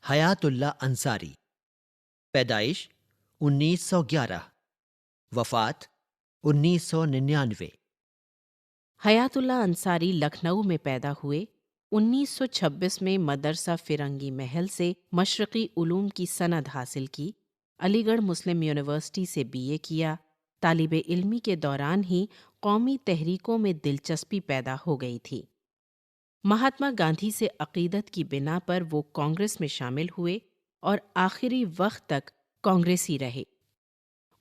حیات اللہ انصاری، پیدائش 1911، وفات 1999۔ حیات اللہ انصاری لکھنؤ میں پیدا ہوئے۔ 1926 میں مدرسہ فرنگی محل سے مشرقی علوم کی سند حاصل کی۔ علی گڑھ مسلم یونیورسٹی سے BA کیا۔ طالب علمی کے دوران ہی قومی تحریکوں میں دلچسپی پیدا ہو گئی تھی۔ مہاتما گاندھی سے عقیدت کی بنا پر وہ کانگریس میں شامل ہوئے اور آخری وقت تک کانگریسی رہے۔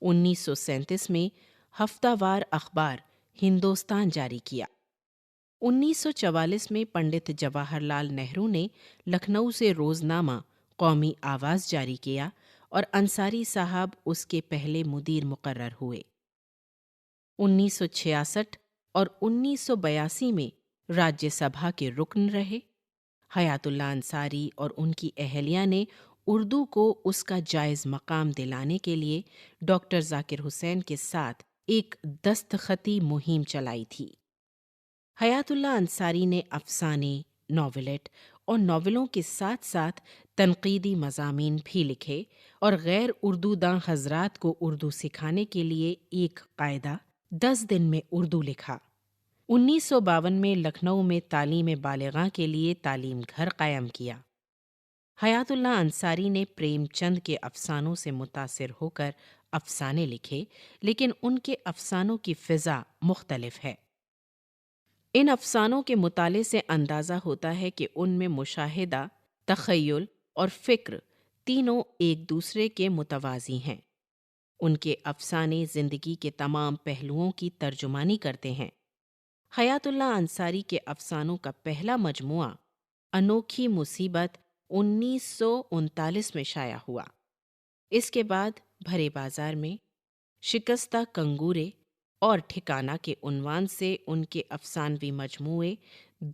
1937 میں ہفتہ وار اخبار ہندوستان جاری کیا۔ 1944 میں پنڈت جواہر لال نہرو نے لکھنؤ سے روزنامہ قومی آواز جاری کیا اور انصاری صاحب اس کے پہلے مدیر مقرر ہوئے۔ 1966 اور 1982 میں راجیہ سبھا کے رکن رہے۔ حیات اللہ انصاری اور ان کی اہلیہ نے اردو کو اس کا جائز مقام دلانے کے لیے ڈاکٹر ذاکر حسین کے ساتھ ایک دستخطی مہم چلائی تھی۔ حیات اللہ انصاری نے افسانے، ناولٹ اور ناولوں کے ساتھ ساتھ تنقیدی مضامین بھی لکھے اور غیر اردو داں حضرات کو اردو سکھانے کے لیے ایک قاعدہ 10 دن میں اردو لکھا۔ 1952 میں لکھنؤ میں تعلیم بالغاں کے لیے تعلیم گھر قائم کیا۔ حیات اللہ انصاری نے پریم چند کے افسانوں سے متاثر ہو کر افسانے لکھے، لیکن ان کے افسانوں کی فضا مختلف ہے۔ ان افسانوں کے مطالعے سے اندازہ ہوتا ہے کہ ان میں مشاہدہ، تخیل اور فکر تینوں ایک دوسرے کے متوازی ہیں۔ ان کے افسانے زندگی کے تمام پہلوؤں کی ترجمانی کرتے ہیں۔ حیات اللہ انصاری کے افسانوں کا پہلا مجموعہ انوکھی مصیبت 1939 میں شائع ہوا۔ اس کے بعد بھرے بازار میں، شکستہ کنگورے اور ٹھکانہ کے عنوان سے ان کے افسانوی مجموعے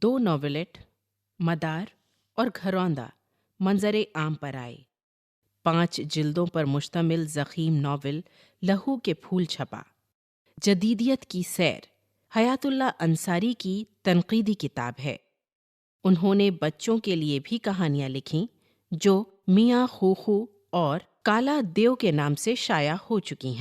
2 ناولٹ، مدار اور گھروندہ منظر عام پر آئے۔ 5 جلدوں پر مشتمل ضخیم ناول لہو کے پھول چھپا۔ جدیدیت کی سیر حیات اللہ انصاری کی تنقیدی کتاب ہے۔ انہوں نے بچوں کے لیے بھی کہانیاں لکھیں جو میاں خوخو اور کالا دیو کے نام سے شائع ہو چکی ہیں۔